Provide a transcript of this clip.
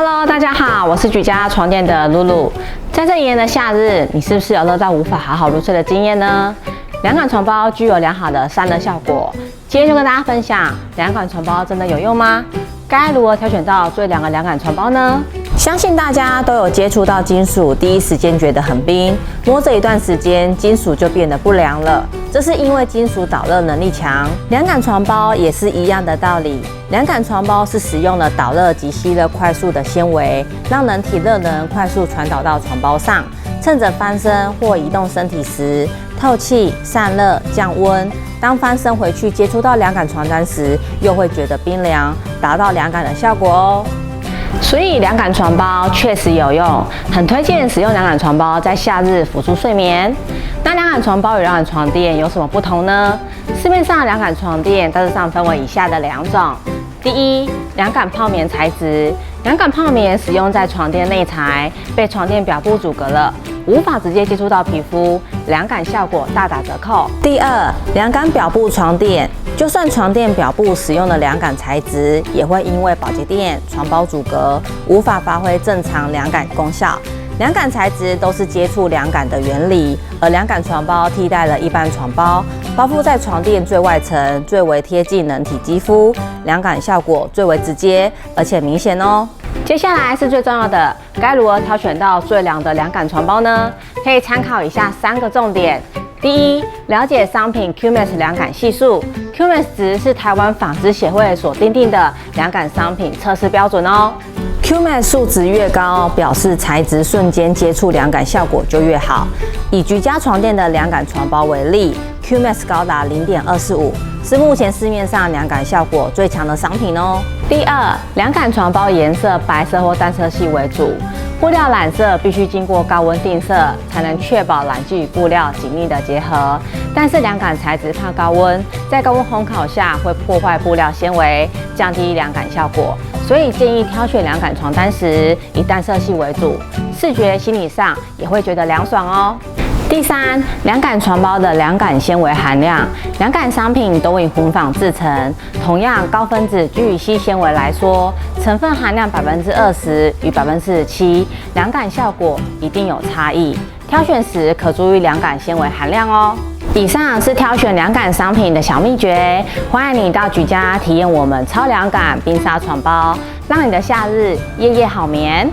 Hello， 大家好，我是举家床垫的露露。在这炎炎的夏日，你是不是有热到无法好好入睡的经验呢？凉感床包具有良好的散热效果。今天就跟大家分享，凉感床包真的有用吗？该如何挑选到最凉的凉感床包呢？相信大家都有接触到金属，第一时间觉得很冰，摸着一段时间，金属就变得不凉了。这是因为金属导热能力强。凉感床包也是一样的道理。凉感床包是使用了导热及吸热快速的纤维，让人体热能快速传导到床包上。趁着翻身或移动身体时，透气、散热、降温。当翻身回去接触到凉感床单时，又会觉得冰凉，达到凉感的效果哦。所以凉感床包确实有用，很推荐使用凉感床包在夏日辅助睡眠。那凉感床包与凉感床垫有什么不同呢？市面上的凉感床垫大致上分为以下的两种。第一，凉感泡棉材质。凉感泡棉使用在床垫内材，被床垫表布阻隔了，无法直接接触到皮肤，凉感效果大打折扣。第二，凉感表布床垫。就算床垫表布使用了凉感材质，也会因为保洁垫、床包阻隔，无法发挥正常凉感功效。凉感材质都是接触凉感的原理，而凉感床包替代了一般床包，包覆在床垫最外层，最为贴近人体肌肤，凉感效果最为直接，而且明显哦。接下来是最重要的，该如何挑选到最凉的凉感床包呢？可以参考以下3个重点。第一，了解商品 QMAX 凉感系数。QMAX 值是台湾纺织协会所订定的凉感商品测试标准哦。QMAX 数值越高，表示材质瞬间接触凉感效果就越好。以居家床垫的凉感床包为例，QMAX 高达 0.245， 是目前市面上凉感效果最强的商品哦。第二，凉感床包颜色白色或淡色系为主，布料染色必须经过高温定色，才能确保染剂与布料紧密的结合。但是凉感材质怕高温，在高温烘烤下会破坏布料纤维，降低凉感效果。所以建议挑选凉感床单时以淡色系为主，视觉心理上也会觉得凉爽哦。第三，凉感床包的凉感纤维含量。凉感商品都以混纺制成，同样高分子聚乙烯纤维来说，成分含量20%与47%，凉感效果一定有差异。挑选时可注意凉感纤维含量哦。以上是挑选凉感商品的小秘诀，欢迎你到举家体验我们超凉感冰纱床包，让你的夏日夜夜好眠。